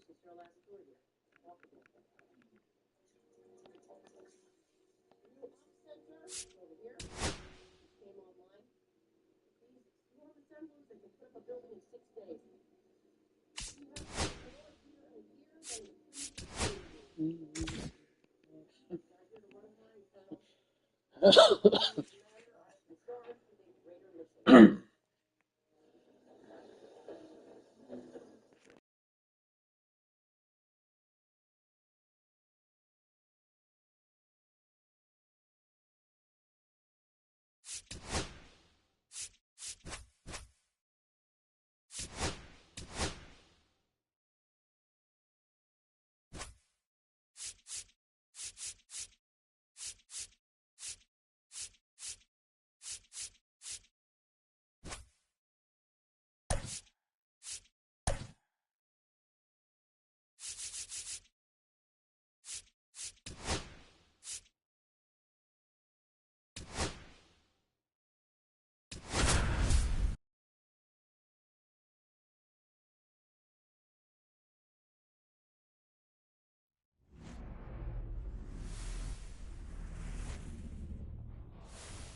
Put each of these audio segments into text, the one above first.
Since your last tour here. Over here, came online. These swarm assemblers, they can put up a building in 6 days. You have more here a year than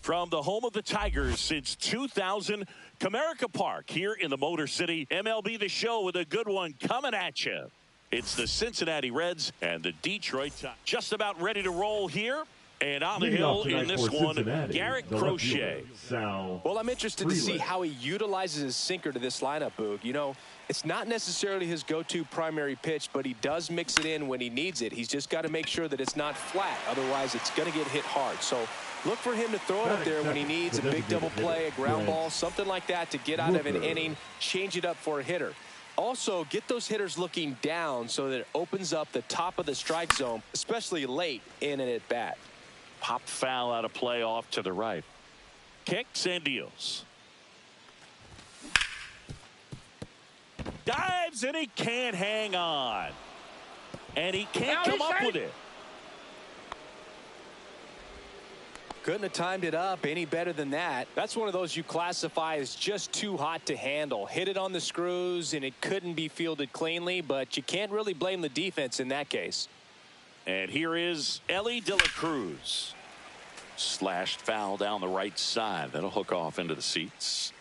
From the home of the Tigers since 2000, Comerica Park here in the Motor City. MLB The Show with a good one coming at you. It's the Cincinnati Reds and the Detroit Tigers. Just about ready to roll here. And on the hill in this one, Garrett Crochet. Well, I'm interested to see how he utilizes his sinker to this lineup, Boog. You know, it's not necessarily his go-to primary pitch, but he does mix it in when he needs it. He's just got to make sure that it's not flat. Otherwise, it's going to get hit hard. So look for him to throw it up there when he needs a big double play, a ground ball, something like that to get out of an inning, change it up for a hitter. Also, get those hitters looking down so that it opens up the top of the strike zone, especially late in an at-bat. Pop foul out of play off to the right. Kicks and deals. Dives and he can't hang on. And he can't come up with it. Couldn't have timed it up any better than that. That's one of those you classify as just too hot to handle. Hit it on the screws and it couldn't be fielded cleanly, but you can't really blame the defense in that case. And here is Elly De La Cruz. Slashed foul down the right side. That'll hook off into the seats.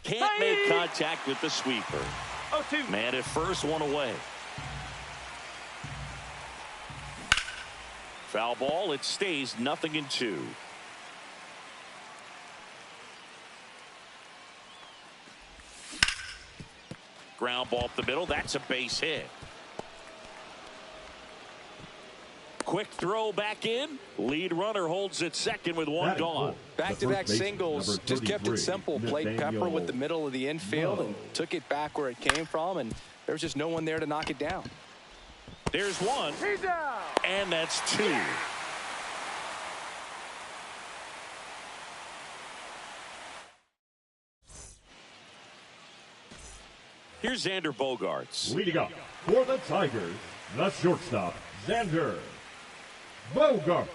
Can't make contact with the sweeper. 0-2. Man at first, one away. Foul ball. It stays 0-2. Ground ball up the middle. That's a base hit. Quick throw back in. Lead runner holds it second with one gone. Back-to-back singles. Just kept it simple. Played Pepper with the middle of the infield and took it back where it came from, and there's just no one there to knock it down. There's one. He's down. And that's two. Here's Xander Bogaerts. Leading up for the Tigers, the shortstop, Xander Bogaerts.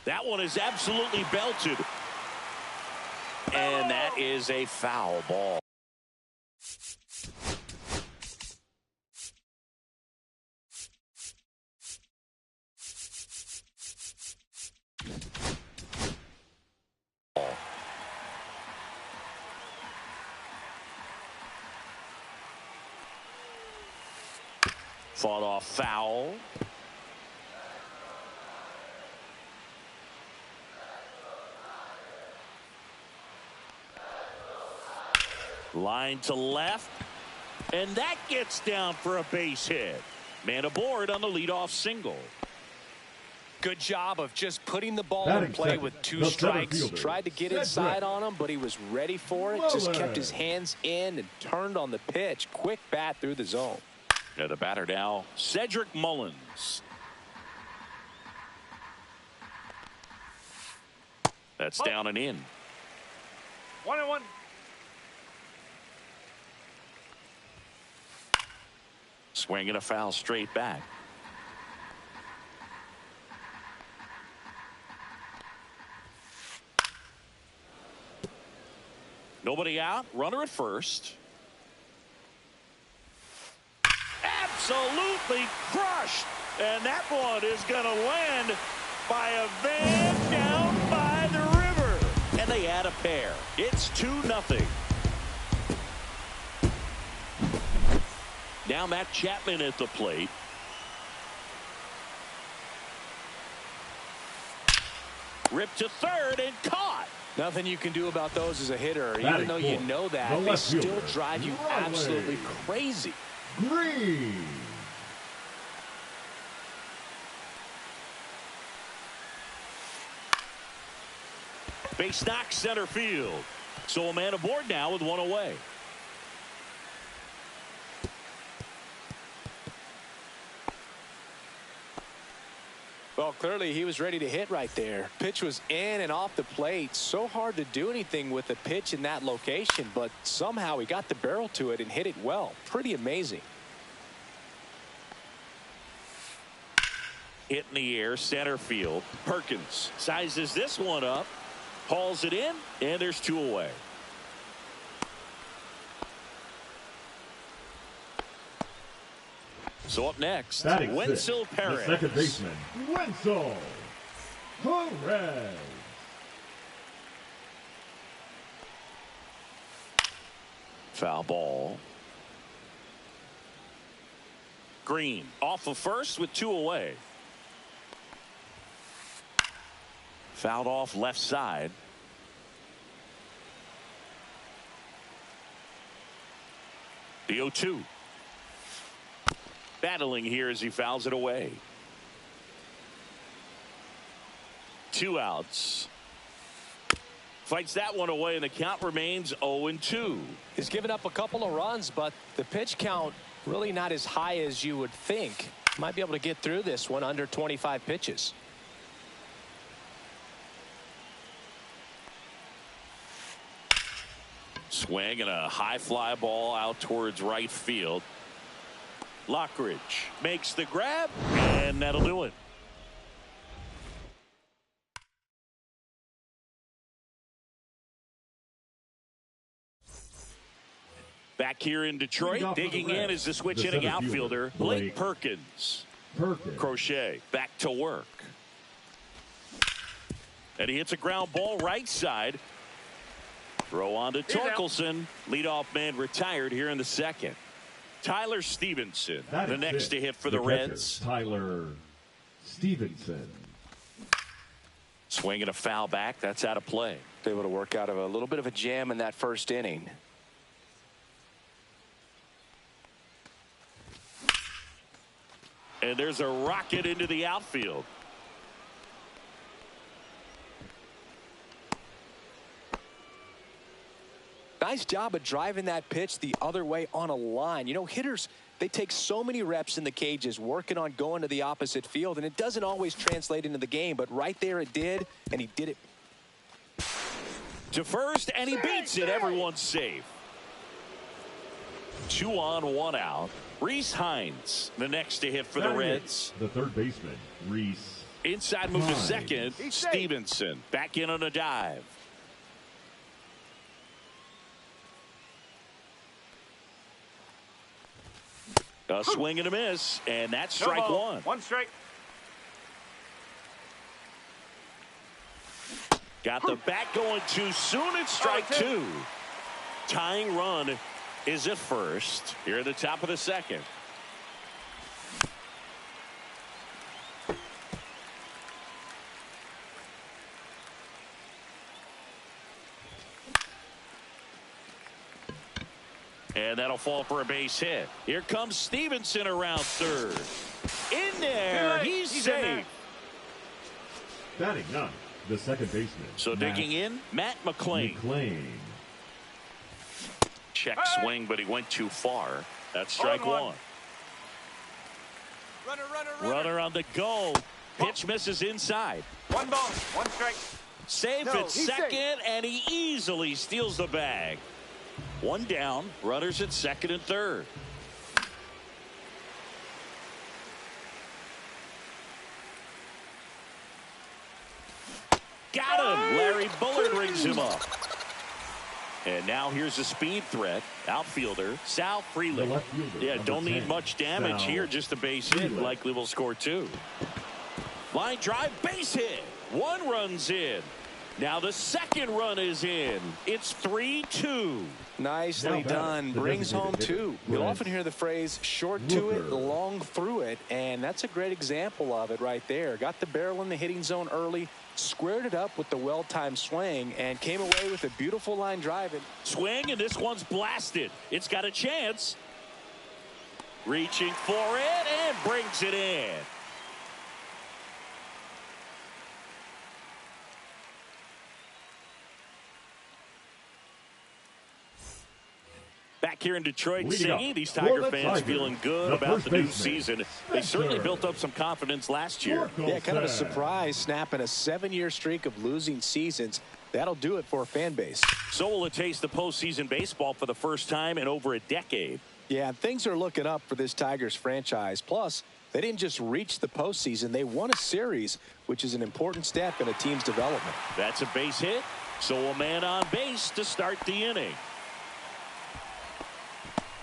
That one is absolutely belted. And that is a foul ball. Fought off foul. Line to left. And that gets down for a base hit. Man aboard on the leadoff single. Good job of just putting the ball Batting in play second, with 2 the strikes. center fielder, Tried to get Cedric inside on him, but he was ready for it. Just kept his hands in and turned on the pitch. Quick bat through the zone. The batter now, Cedric Mullins. That's down and in. 1-1. Swinging a foul straight back. Nobody out. Runner at first. Absolutely crushed. And that one is going to land by a van down by the river. And they add a pair. It's 2-0. Now Matt Chapman at the plate. Ripped to third and caught. Nothing you can do about those as a hitter. Batting Even though you fourth, know the that, they left still fielder, drive you Raleigh. absolutely crazy. Green. Base knock center field. So a man aboard now with 1 away. Well, clearly he was ready to hit right there. Pitch was in and off the plate. So hard to do anything with a pitch in that location, but somehow he got the barrel to it and hit it well. Pretty amazing. Hit in the air, center field. Perkins sizes this one up, hauls it in, and there's 2 away. So up next, Batting Wenzel sixth, Perez. the second baseman, Wenzel Perez. Foul ball. Green off of first with 2 away. Fouled off left side. The 0-2. Battling here as he fouls it away. 2 outs. Fights that one away, and the count remains 0-2. He's given up a couple of runs, but the pitch count really not as high as you would think. Might be able to get through this one under 25 pitches. Swing and a high fly ball out towards right field. Lockridge makes the grab, and that'll do it. Back here in Detroit, digging in is the switch hitting outfielder, Blake Perkins. Crochet back to work. And he hits a ground ball right side. Throw on to Torkelson. Leadoff man retired here in the second. Tyler Stevenson, the next to hit for the Reds. Tyler Stevenson. Swinging a foul back. That's out of play. Able to work out of a little bit of a jam in that first inning. And there's a rocket into the outfield. Nice job of driving that pitch the other way on a line. You know, hitters, they take so many reps in the cages working on going to the opposite field, and it doesn't always translate into the game, but right there it did, and he did it. To first, and he beats it. Everyone's safe. 2 on, 1 out. Reese Hines, the next to hit for the Reds. The third baseman, Reese. Inside move to second. Stevenson back in on a dive. A swing and a miss, and that's strike 1. 1 strike. Got the bat going too soon. It's strike 2. Tying run is at first. Here at the top of the second. And that'll fall for a base hit. Here comes Stevenson around third. In there. He's safe. Batting ninth, the second baseman. So digging in, Matt McLain. Check swing, but he went too far. That's strike one. Runner on the go. Pitch misses inside. 1 ball, 1 strike. Safe at second, and he easily steals the bag. 1 down, runners at second and third. Got him. Larry Bullard rings him up. And now here's a speed threat. Outfielder, Sal Freely. Yeah, don't need much damage here. Just a base hit. Likely will score 2. Line drive, base hit. 1 run's in. Now the second run is in. It's 3-2. Nicely done. Brings home 2. You'll often hear the phrase short to it, long through it, and that's a great example of it right there. Got the barrel in the hitting zone early, squared it up with the well-timed swing, and came away with a beautiful line drive. Swing, and this one's blasted. It's got a chance. Reaching for it and brings it in. Back here in Detroit, singing. These Tiger fans feeling good about the new season. They certainly built up some confidence last year. Yeah, kind of a surprise, snapping a 7-year streak of losing seasons. That'll do it for a fan base. So will it taste the postseason baseball for the first time in over a decade. Yeah, things are looking up for this Tigers franchise. Plus, they didn't just reach the postseason. They won a series, which is an important step in a team's development. That's a base hit. So a man on base to start the inning.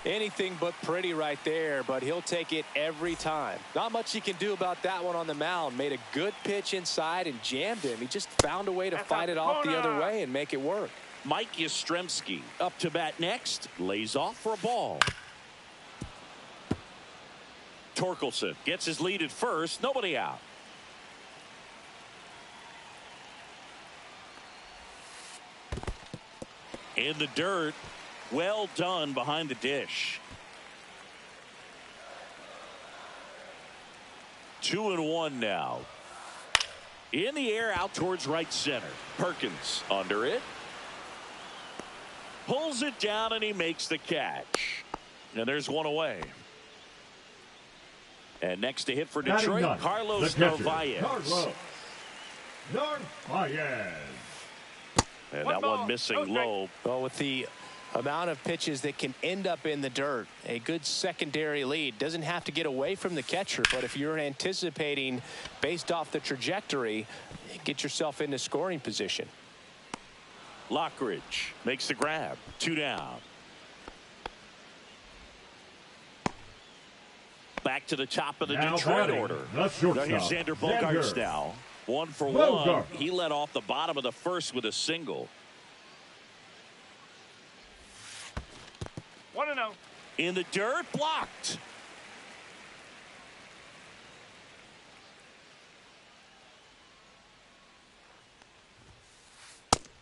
Anything but pretty right there, but he'll take it every time. Not much he can do about that one on the mound. Made a good pitch inside and jammed him. He just found a way to fight it off the other way and make it work. Mike Yastrzemski up to bat next. Lays off for a ball. Torkelson gets his lead at first. Nobody out. In the dirt. Well done behind the dish. 2-1 now. In the air out towards right center. Perkins under it. Pulls it down and he makes the catch. And there's one away. And next to hit for Detroit, Carlos Narvaez. And that one missing low. Well, with the amount of pitches that can end up in the dirt, a good secondary lead. Doesn't have to get away from the catcher, but if you're anticipating based off the trajectory, get yourself into scoring position. Lockridge makes the grab. 2 down. Back to the top of the Detroit order. Now here's Xander Bogaerts now. 1 for 1. He led off the bottom of the first with a single. 1-0. In the dirt, blocked.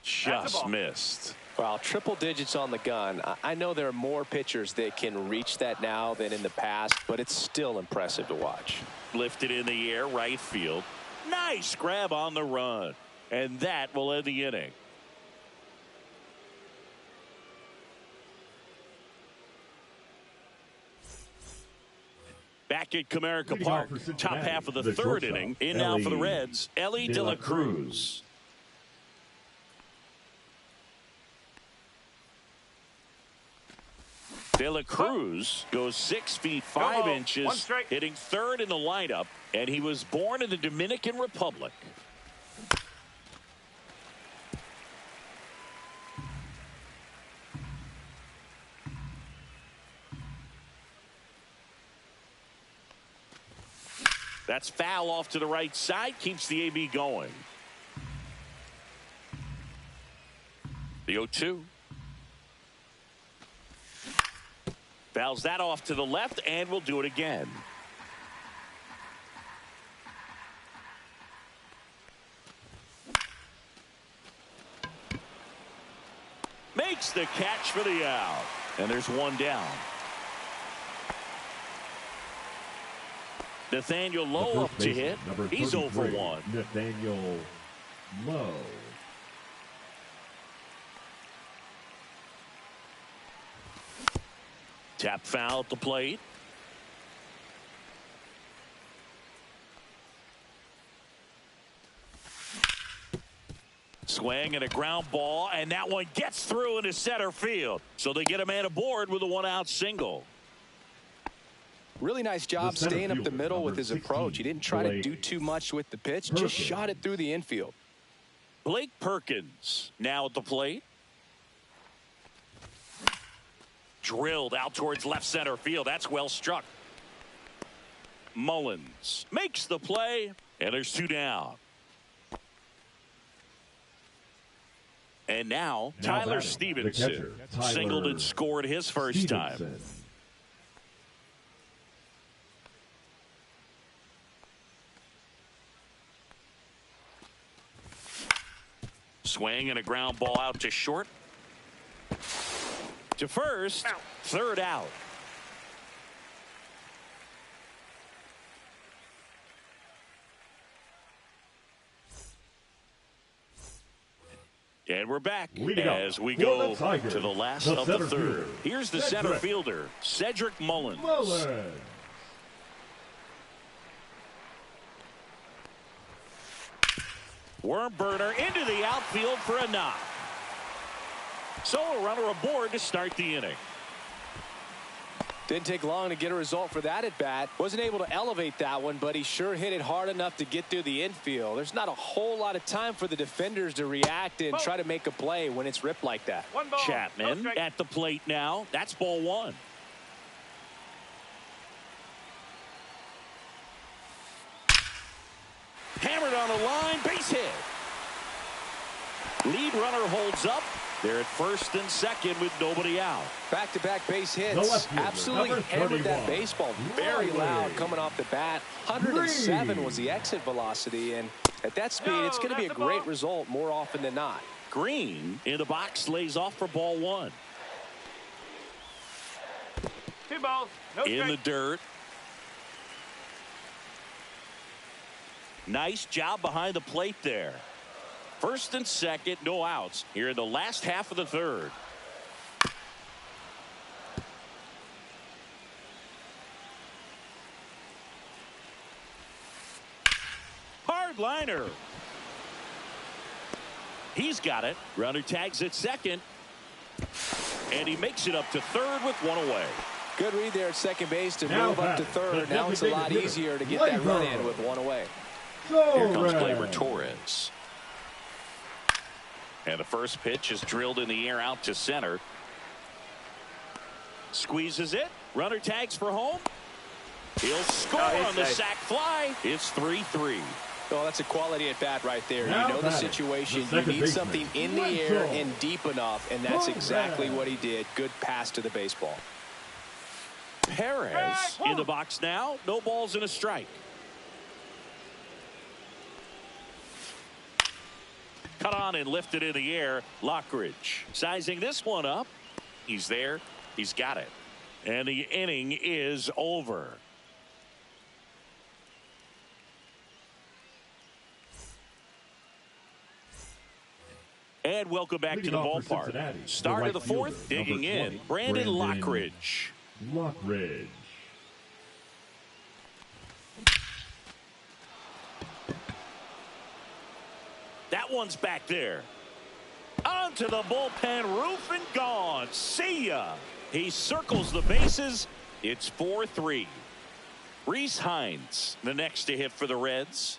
Just missed. Well, triple digits on the gun. I know there are more pitchers that can reach that now than in the past, but it's still impressive to watch. Lifted in the air, right field. Nice grab on the run. And that will end the inning. Back at Comerica Park, top half of the third inning. In now for the Reds, Elly De La Cruz. De La Cruz goes 6 feet 5 inches, hitting third in the lineup, and he was born in the Dominican Republic. That's foul off to the right side, keeps the AB going. The 0-2. Fouls that off to the left, and we'll do it again. Makes the catch for the out. And there's one down. Nathaniel Lowe up to hit. He's 0 for 1. Nathaniel Lowe. Tap foul at the plate. Swing and a ground ball, and that one gets through into center field. So they get a man aboard with a 1-out single. Really nice job staying up the middle with his approach. He didn't try to do too much with the pitch, just shot it through the infield. Blake Perkins now at the plate. Drilled out towards left center field. That's well struck. Mullins makes the play, and there's 2 down. And now Tyler Stevenson singled and scored his first time. Swing and a ground ball out to short. To first, 3rd out. And we're back as we go to the last of the 3rd. Here's the center fielder, Cedric Mullins. Worm burner into the outfield for a knock. So a runner aboard to start the inning. Didn't take long to get a result for that at bat. Wasn't able to elevate that one, but he sure hit it hard enough to get through the infield. There's not a whole lot of time for the defenders to react and try to make a play when it's ripped like that. Chapman at the plate now. That's ball 1. Hammered on the line, base hit. Lead runner holds up. They're at first and second with nobody out. Back-to-back base hits. Absolutely hammered that baseball. Very loud coming off the bat. 107 was the exit velocity, and at that speed, it's going to be a great result more often than not. Green in the box lays off for ball 1. 2 balls. No in the dirt. Nice job behind the plate there. First and second, no outs here in the last half of the 3rd. Hard liner. He's got it. Runner tags at second. And he makes it up to 3rd with 1 away. Good read there at second base to move up to 3rd. Now it's a lot easier to get that run in with 1 away. Here comes Gleyber Torres. And the first pitch is drilled in the air out to center. Squeezes it. Runner tags for home. He'll score on the sac fly. It's 3-3. Oh, that's a quality at bat right there. You know the situation. You need something in the air and deep enough, and that's exactly what he did. Good pass to the baseball. Perez in the box now. No balls and a strike. Cut on and lifted in the air. Lockridge sizing this one up. He's there. He's got it. And the inning is over. And welcome back to the ballpark. Start of the 4th, digging in. Brandon Lockridge. That one's back there. Onto the bullpen roof and gone. See ya. He circles the bases. It's 4-3. Rhys Hines, the next to hit for the Reds.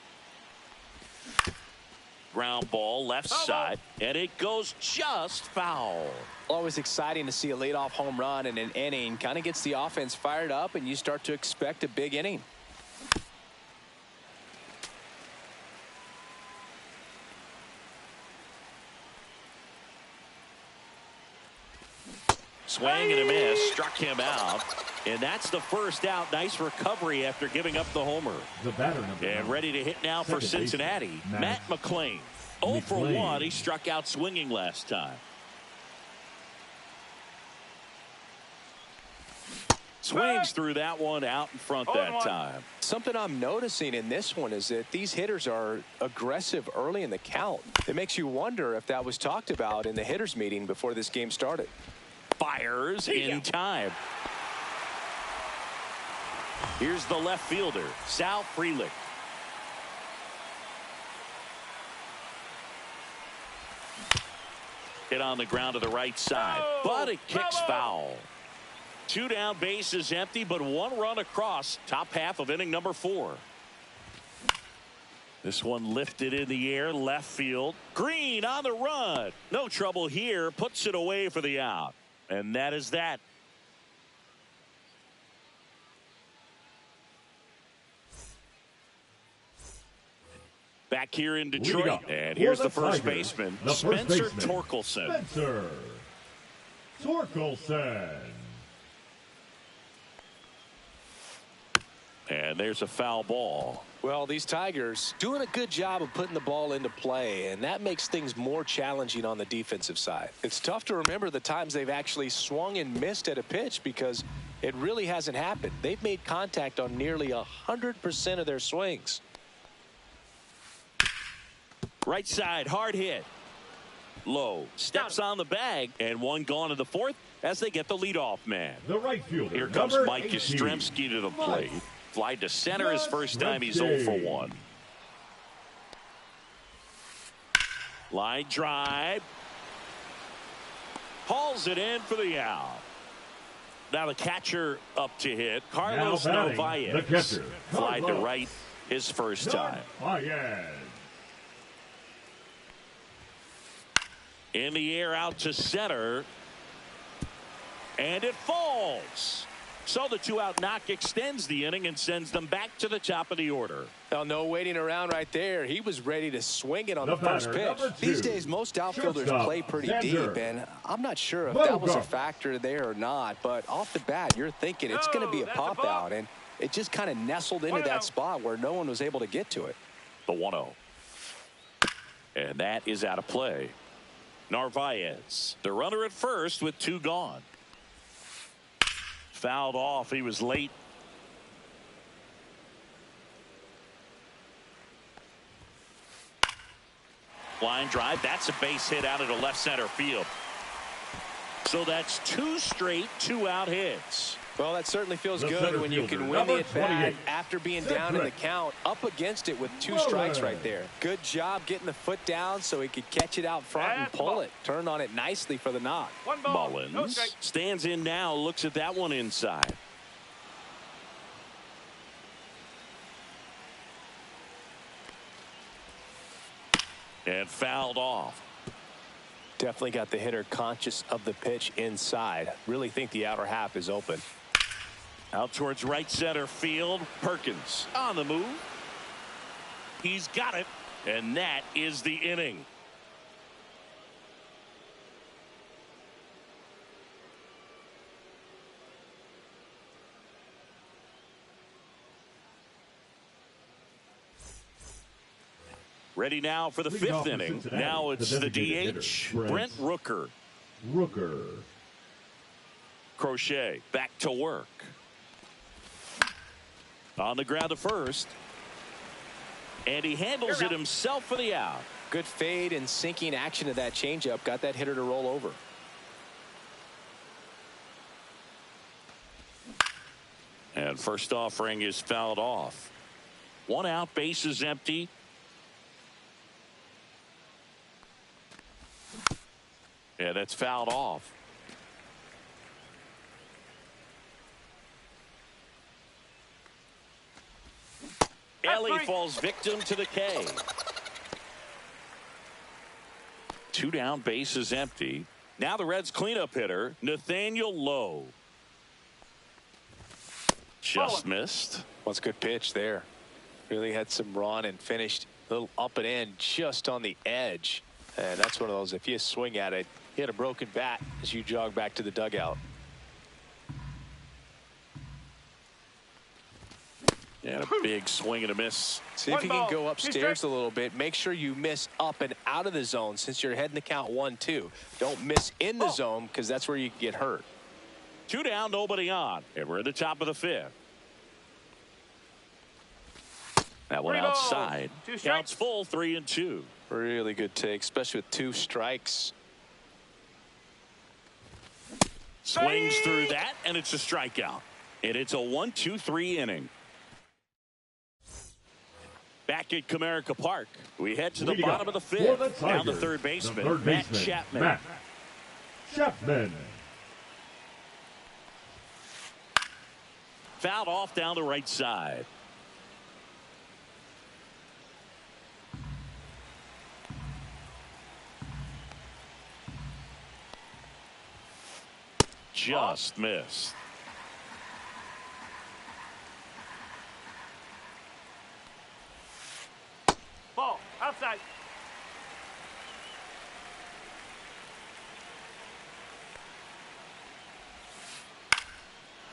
Ground ball left side, and it goes just foul. Always exciting to see a leadoff home run in an inning. Kind of gets the offense fired up, and you start to expect a big inning. Swing and a miss, struck him out. And that's the first out. Nice recovery after giving up the homer. And ready to hit now for Cincinnati, Matt McLain. 0 for 1. He struck out swinging last time. Swings through that one out in front that time. Something I'm noticing in this one is that these hitters are aggressive early in the count. It makes you wonder if that was talked about in the hitters meeting before this game started. Fires in time. Here's the left fielder, Sal Frelick. Hit on the ground to the right side, but it kicks foul. 2 down, bases empty, but 1 run across. Top half of inning number 4. This one lifted in the air, left field. Green on the run. No trouble here, puts it away for the out. And that is that. Back here in Detroit. And here's the first baseman, Spencer Torkelson. Spencer Torkelson. And there's a foul ball. Well, these Tigers doing a good job of putting the ball into play, and that makes things more challenging on the defensive side. It's tough to remember the times they've actually swung and missed at a pitch because it really hasn't happened. They've made contact on nearly 100% of their swings. Right side, hard hit. Low steps on the bag, and 1 gone in the 4th as they get the leadoff man. The right fielder. Here comes Mike 18. Yastrzemski to the plate. Fly to center his first time. He's 0 for 1. Line drive. Hauls it in for the out. Now the catcher up to hit. Carlos Narvaez. The catcher. Fly to right his first time. Narvaez. In the air out to center. And it falls. So the 2-out knock extends the inning and sends them back to the top of the order. Well, no waiting around right there. He was ready to swing it on the first pitch. These days, most outfielders play pretty deep, and I'm not sure if that was a factor there or not, but off the bat, you're thinking it's going to be a pop-out, and it just kind of nestled into that spot where no one was able to get to it. The 1-0. And that is out of play. Narvaez, the runner at first with 2 gone. Fouled off. He was late. Line drive. That's a base hit out into left center field. So that's 2 straight 2-out hits. Well, that certainly feels good when you can win the at-bat after being down in the count, up against it with 2 strikes right there. Good job getting the foot down so he could catch it out front and pull it. Turned on it nicely for the knock. Mullins stands in now, looks at that one inside. And fouled off. Definitely got the hitter conscious of the pitch inside. Really think the outer half is open. Out towards right center field. Perkins on the move. He's got it. And that is the inning. Ready now for the 5th inning. Now it's the DH, Brent Rooker. Crochet back to work. On the ground to first. And he handles it himself for the out. Good fade and sinking action of that changeup. Got that hitter to roll over. And first offering is fouled off. 1 out, bases empty. Yeah, that's fouled off. Ellie falls victim to the K. 2 down, bases empty. Now the Reds cleanup hitter, Nathaniel Lowe. Just missed. What's a good pitch there. Really had some run and finished a little up and in just on the edge. And that's one of those, if you swing at it, you had a broken bat as you jog back to the dugout. And a big swing and a miss. See if you can go upstairs a little bit. Make sure you miss up and out of the zone since you're heading to count 1-2. Don't miss in the zone because that's where you get hurt. 2 down, nobody on. And we're at the top of the 5th. That one 3 balls, outside. 2 strikes. Counts full, 3-2. Really good take, especially with 2 strikes. Swings through that, and it's a strikeout. And it's a 1-2-3 inning. Back at Comerica Park, we head to the bottom of the 5th. Down the third baseman, Matt Chapman. Matt Chapman. Fouled off down the right side. Just missed. Ball. Outside.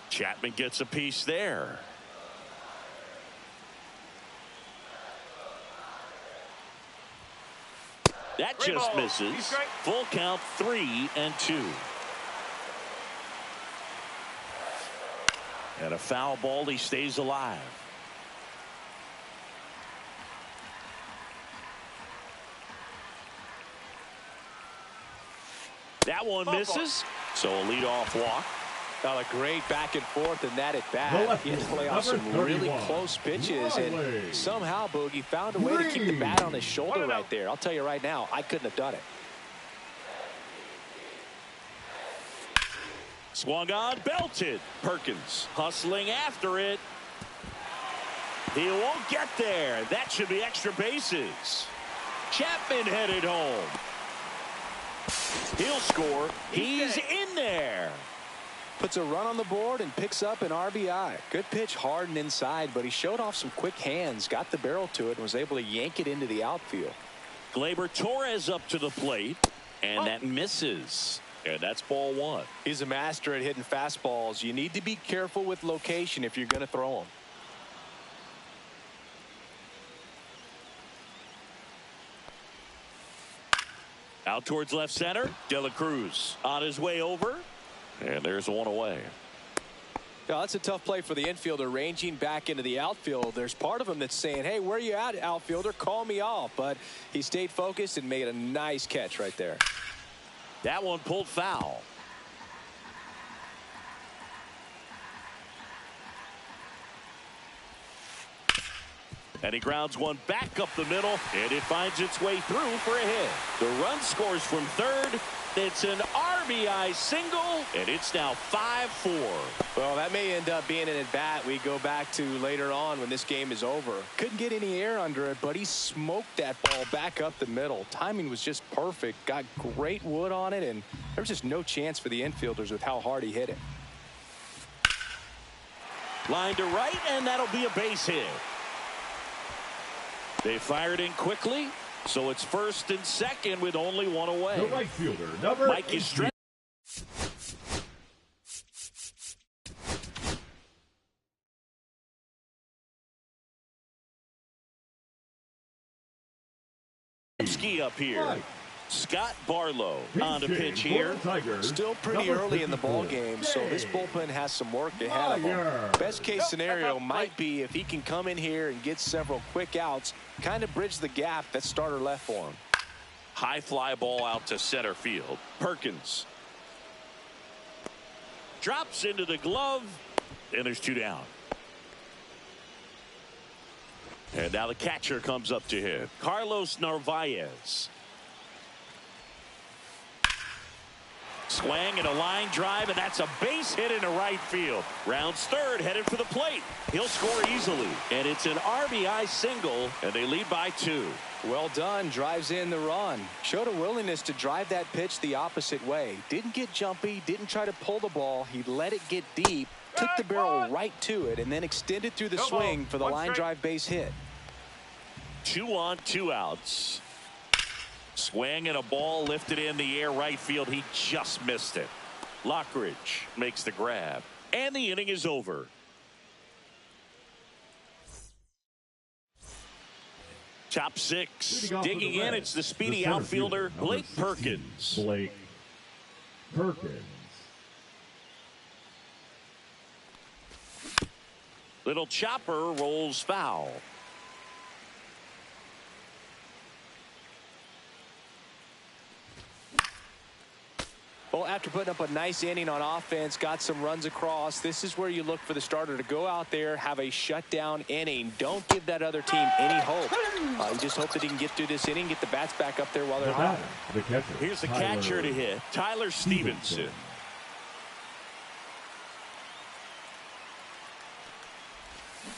Chapman gets a piece there. That Great just ball. misses. He's strike. Full count, 3-2. And a foul ball, he stays alive. That one misses. So a leadoff walk. Now a great back and forth in that at bat. He had to play off some really close pitches, and somehow Boogie found a way to keep the bat on his shoulder right there. I'll tell you right now, I couldn't have done it. Swung on, belted. Perkins hustling after it. He won't get there. That should be extra bases. Chapman headed home. He'll score. He's in there. Puts a run on the board and picks up an RBI. Good pitch, hard and inside, but he showed off some quick hands, got the barrel to it, and was able to yank it into the outfield. Gleyber Torres up to the plate, and that misses. And that's ball 1. He's a master at hitting fastballs. You need to be careful with location if you're going to throw them. Out towards left center. De La Cruz on his way over. And there's one away. Now, that's a tough play for the infielder, ranging back into the outfield. There's part of him that's saying, hey, where you at, outfielder? Call me off. But he stayed focused and made a nice catch right there. That one pulled foul. And he grounds one back up the middle, and it finds its way through for a hit. The run scores from third. It's an RBI single, and it's now 5-4. Well, that may end up being an at-bat we go back to later on when this game is over. Couldn't get any air under it, but he smoked that ball back up the middle. Timing was just perfect. Got great wood on it, and there was just no chance for the infielders with how hard he hit it. Line to right, and that'll be a base hit. They fired in quickly, so it's first and second with only one away. The right fielder, number Mike is stretched. Ski up here. Right. Scott Barlow on the pitch here. Still pretty early in the ball game, so this bullpen has some work ahead of him. Best case scenario might be if he can come in here and get several quick outs, kind of bridge the gap that starter left for him. High fly ball out to center field. Perkins drops into the glove, and there's 2 down. And now the catcher comes up to hit. Carlos Narvaez. Swing and a line drive, and that's a base hit into right field. Rounds third, headed for the plate. He'll score easily, and it's an RBI single, and they lead by 2. Well done. Drives in the run. Showed a willingness to drive that pitch the opposite way. Didn't get jumpy, didn't try to pull the ball. He let it get deep, took the barrel right to it, and then extended through the swing for the line drive base hit. 2 on, 2 outs. Swing and a ball lifted in the air right field. He just missed it. Lockridge makes the grab, and the inning is over. Top 6. Digging in, it's the speedy outfielder, Blake Perkins. Blake Perkins. Little chopper rolls foul. Well, after putting up a nice inning on offense, got some runs across, this is where you look for the starter to go out there, have a shutdown inning. Don't give that other team any hope. You just hope that he can get through this inning, get the bats back up there while they're hot. The catcher. Here's the catcher to hit, Tyler Stevenson.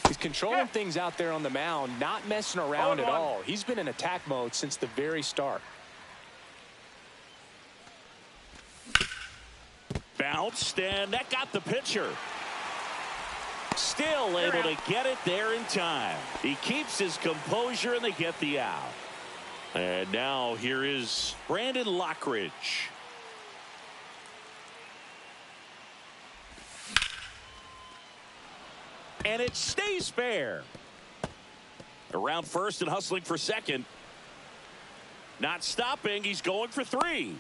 He's controlling things out there on the mound, not messing around at all. He's been in attack mode since the very start. Bounced, and that got the pitcher. Still able to get it there in time. He keeps his composure, and they get the out. And now here is Brandon Lockridge. And it stays fair. Around first and hustling for second. Not stopping. He's going for three.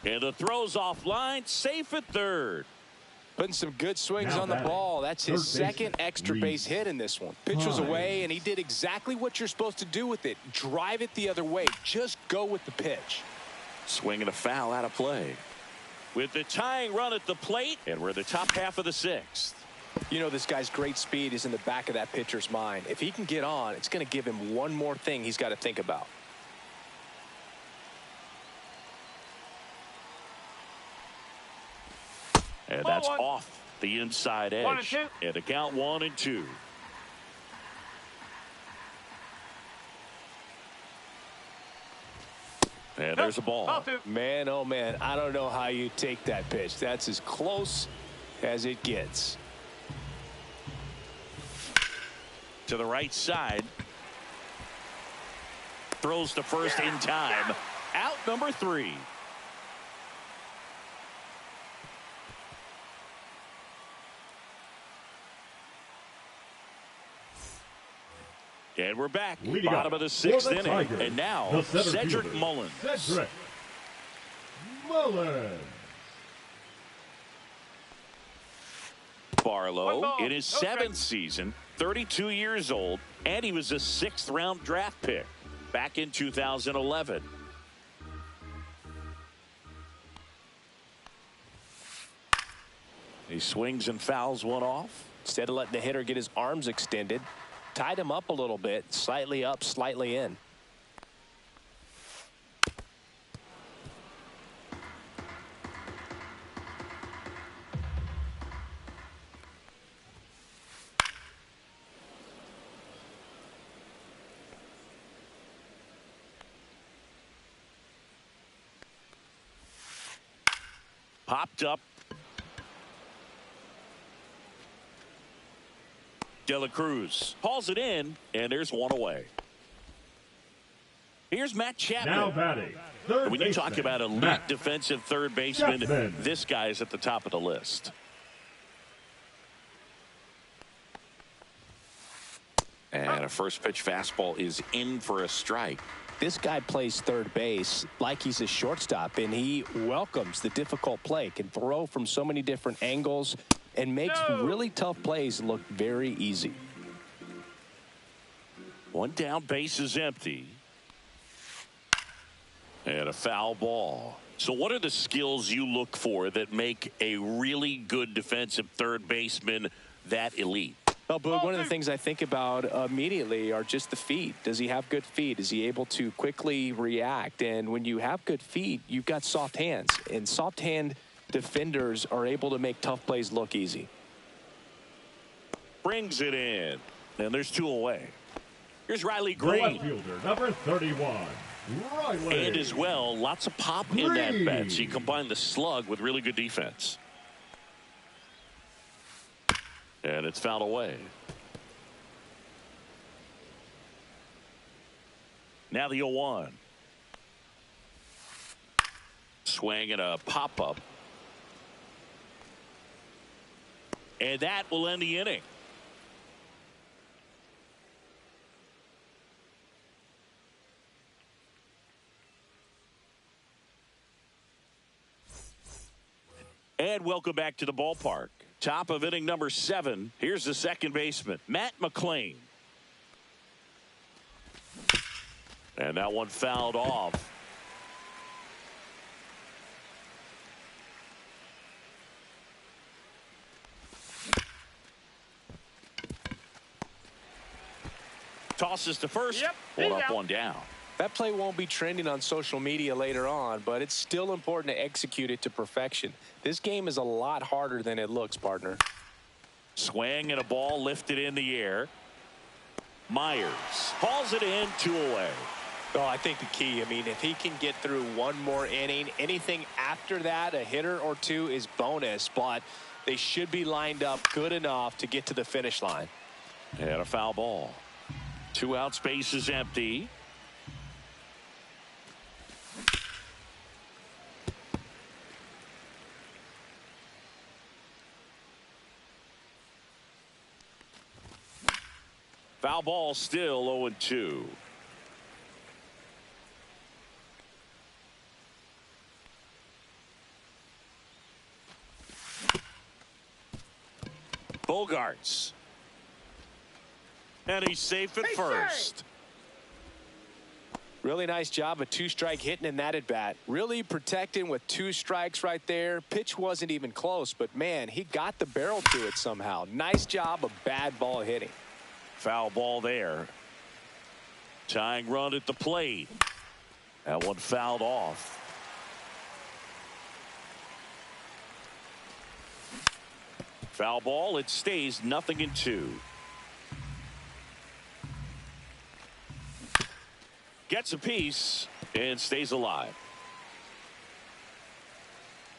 And the throw's offline, safe at third. Putting some good swings on the ball. That's his second extra base hit in this one. Pitch was away, and he did exactly what you're supposed to do with it. Drive it the other way. Just go with the pitch. Swinging a foul out of play. With the tying run at the plate, and we're in the top half of the sixth. You know, this guy's great speed is in the back of that pitcher's mind. If he can get on, it's going to give him one more thing he's got to think about. And that's off the inside edge. And a count 1-2. And there's a ball. Man, oh man, I don't know how you take that pitch. That's as close as it gets. To the right side. Throws to first in time. Out number 3. And we're back. Bottom of the sixth inning. Tigers, and now Cedric fielder, Mullins. Cedric Mullins. Barlow in his 7th season, 32 years old, and he was a 6th round draft pick back in 2011. He swings and fouls one off. Instead of letting the hitter get his arms extended, tied him up a little bit, slightly up, slightly in. Popped up. De La Cruz hauls it in, and there's one away. Here's Matt Chapman. Now batting, third when you talk baseman, about elite Matt defensive third baseman, Chapman. This guy is at the top of the list. And a first pitch fastball is in for a strike. This guy plays third base like he's a shortstop, and he welcomes the difficult play, can throw from so many different angles, and makes really tough plays look very easy. One down, base is empty. And a foul ball. So what are the skills you look for that make a really good defensive third baseman that elite? Well, Boog, one of the things I think about immediately are just the feet. Does he have good feet? Is he able to quickly react? And when you have good feet, you've got soft hands. And soft hand defenders are able to make tough plays look easy. Brings it in. And there's 2 away. Here's Riley The left Green. fielder, number 31, Riley. And as well, lots of pop in that bat. So you combine the slug with really good defense. And it's fouled away. Now the 0-1. Swing and a pop-up. And that will end the inning. And welcome back to the ballpark. Top of inning number 7. Here's the second baseman, Matt McLain. And that one fouled off. Tosses to first. Yep, One up, one down. That play won't be trending on social media later on, but it's still important to execute it to perfection. This game is a lot harder than it looks, partner. Swing and a ball lifted in the air. Myers hauls it in, 2 away. Oh, I think the key, I mean, if he can get through one more inning, anything after that, a hitter or two is bonus, but they should be lined up good enough to get to the finish line. And a foul ball. 2 outs, base is empty. Foul ball, still 0-2. Bogarts. And he's safe at first. Really nice job of 2-strike hitting in that at bat. Really protecting with 2 strikes right there. Pitch wasn't even close, but man, he got the barrel to it somehow. Nice job of bad ball hitting. Foul ball there. Tying run at the plate. That one fouled off. Foul ball. It stays 0-2. Gets a piece and stays alive.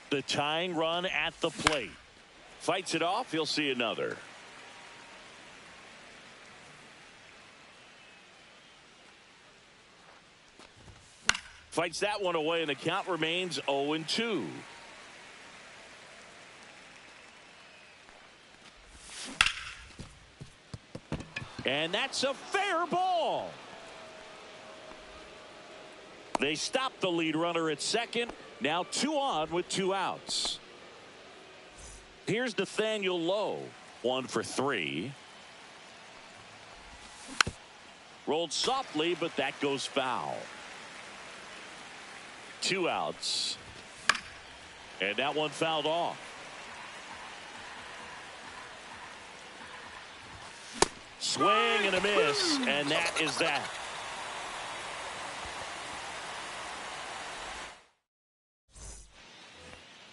The tying run at the plate. Fights it off. He'll see another. Fights that one away, and the count remains 0-2. And that's a fair ball. They stop the lead runner at second. Now 2 on with 2 outs. Here's Nathaniel Lowe. 1 for 3. Rolled softly, but that goes foul. 2 outs. And that one fouled off. Swing and a miss, and that is that.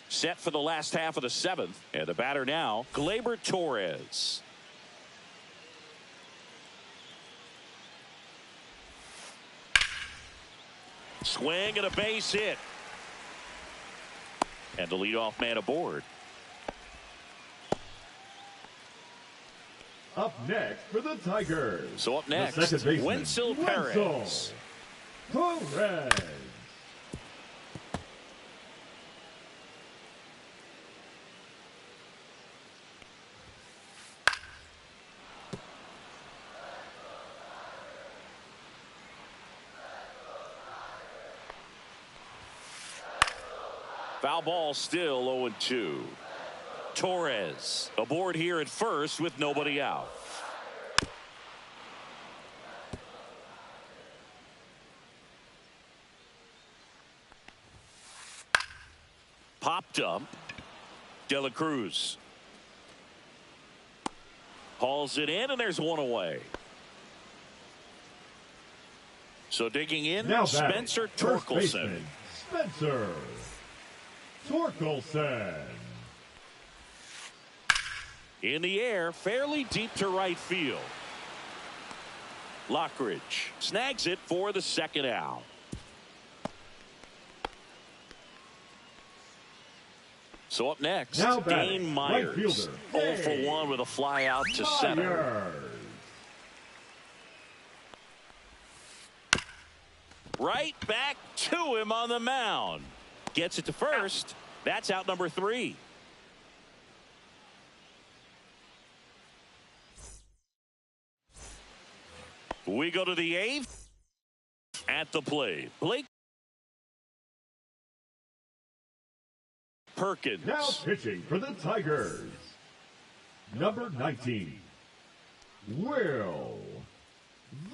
Set for the last half of the 7th, and the batter now, Gleyber Torres. Swing and a base hit. And the leadoff man aboard. Up next for the Tigers. So up next, the second baseman, Wenzel Perez. Torres. Foul ball, still 0-2. Torres aboard here at first with nobody out. Popped up. De La Cruz hauls it in, and there's one away. So digging in, Now Spencer First Torkelson. baseman, Spencer Torkelson. In the air, fairly deep to right field. Lockridge snags it for the second out. So up next, Now Dane Myers. right fielder, 0 for 1 with a fly out to center. Myers. Right back to him on the mound. Gets it to first. That's out number 3. We go to the 8th. At the plate, Blake Perkins. Now pitching for the Tigers, Number 19, Will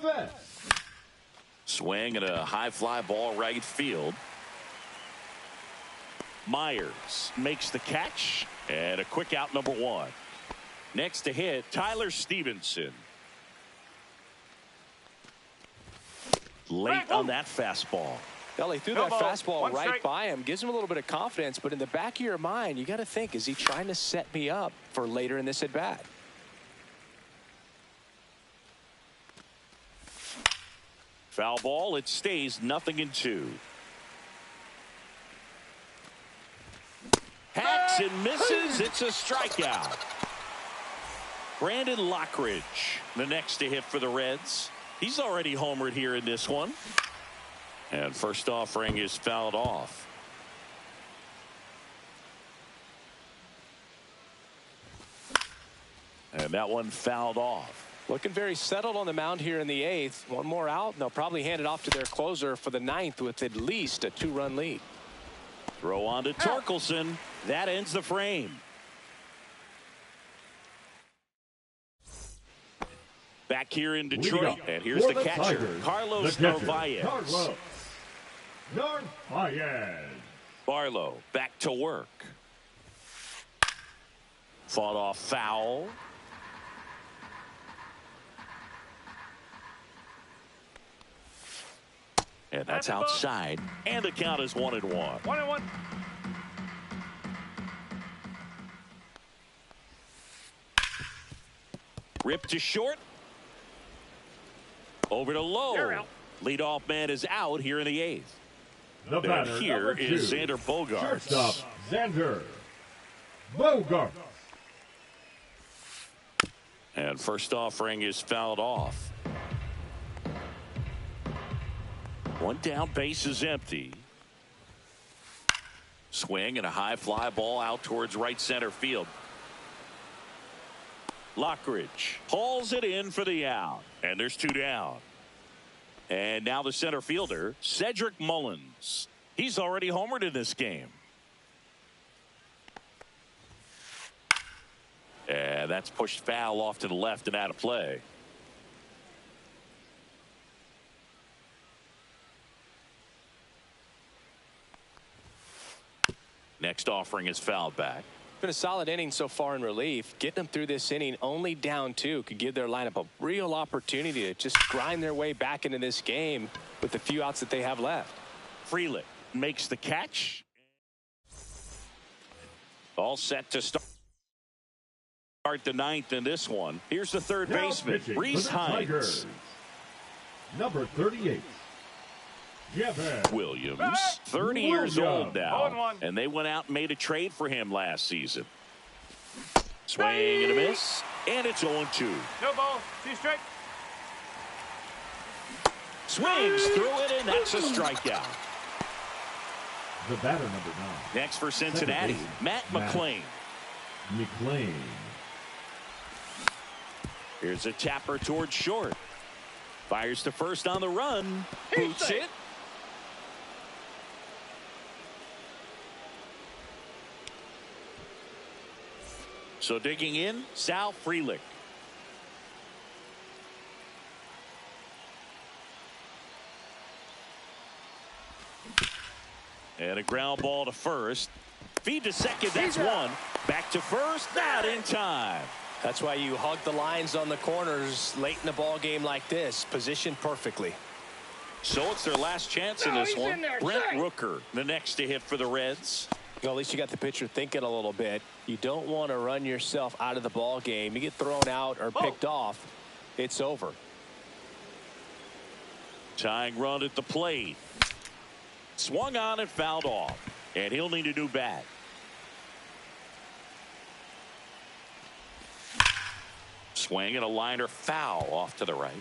Vest. Swing and a high fly ball right field. Myers makes the catch and a quick out, number 1. Next to hit, Tyler Stevenson. Late on that fastball. Well, he threw No that ball. fastball One right strike. by him. Gives him a little bit of confidence, but in the back of your mind, you got to think, is he trying to set me up for later in this at-bat? Foul ball. It stays 0-2. Hacks and misses. It's a strikeout. Brandon Lockridge, the next to hit for the Reds. He's already homered here in this one. And first offering is fouled off. And that one fouled off. Looking very settled on the mound here in the 8th. One more out, and they'll probably hand it off to their closer for the 9th with at least a 2-run lead. Throw on to Torkelson. That ends the frame. Back here in Detroit, and here's the catcher, Tigers, Carlos the catcher, Narvaez. Carlos Narvaez. Barlow back to work. Fought off foul. And that's outside. And the count is 1-1. 1-1. Ripped to short. Over to low. You're out. Leadoff man is out here in the 8th. The And batter, here number is 2, Xander Bogaerts. shortstop, Xander Bogaerts. And first offering is fouled off. One down, base is empty. Swing and a high fly ball out towards right center field. Lockridge hauls it in for the out. And there's 2 down. And now the center fielder, Cedric Mullins. He's already homered in this game. And that's pushed foul off to the left and out of play. Next offering is fouled back. Been a solid inning so far in relief. Getting them through this inning only down 2 could give their lineup a real opportunity to just grind their way back into this game with the few outs that they have left. Frelick makes the catch. All set to start the 9th in this one. Here's the third Now baseman, pitching for Reese the Hines. Tigers, number 38, Kevin Williams, 30 years old now, 0-1. and they went out and made a trade for him last season. Swing and a miss, and it's 0-2. No ball. 2 strike. Swings through it, and that's a strikeout. The batter, number 9, Next for Cincinnati, baseman, Matt Matt McClain. McClain. Here's a tapper towards short. Fires to first on the run. Boots it. So digging in, Sal Frelick. And a ground ball to first. Feed to second, that's one. Back to first, not in time. That's why you hug the lines on the corners late in the ball game like this, positioned perfectly. So it's their last chance in this one. Brent Rooker, the next to hit for the Reds. Well, at least you got the pitcher thinking a little bit. You don't want to run yourself out of the ball game. You get thrown out or picked off, it's over. Tying run at the plate. Swung on and fouled off. And he'll need a new bat. Swing and a liner foul off to the right.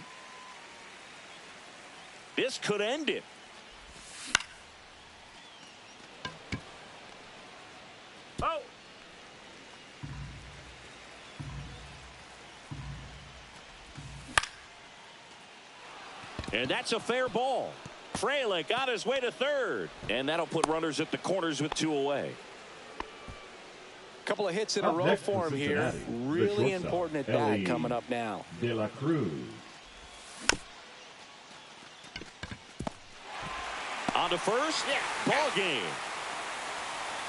This could end it. Oh. And that's a fair ball. Frelick on his way to third. And that'll put runners at the corners with 2 away. Couple of hits in a Up row next for him for here. Cincinnati, the Really shortstop, important at bat Ellie coming up now. De La Cruz. On to first. Ball game.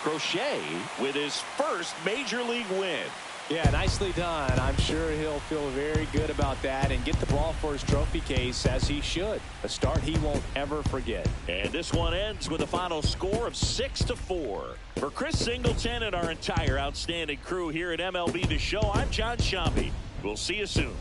Crochet with his first major league win. Yeah, nicely done. I'm sure he'll feel very good about that and get the ball for his trophy case, as he should. A start he won't ever forget. And this one ends with a final score of 6-4. For Chris Singleton and our entire outstanding crew here at MLB The Show, I'm John Sciambi. We'll see you soon.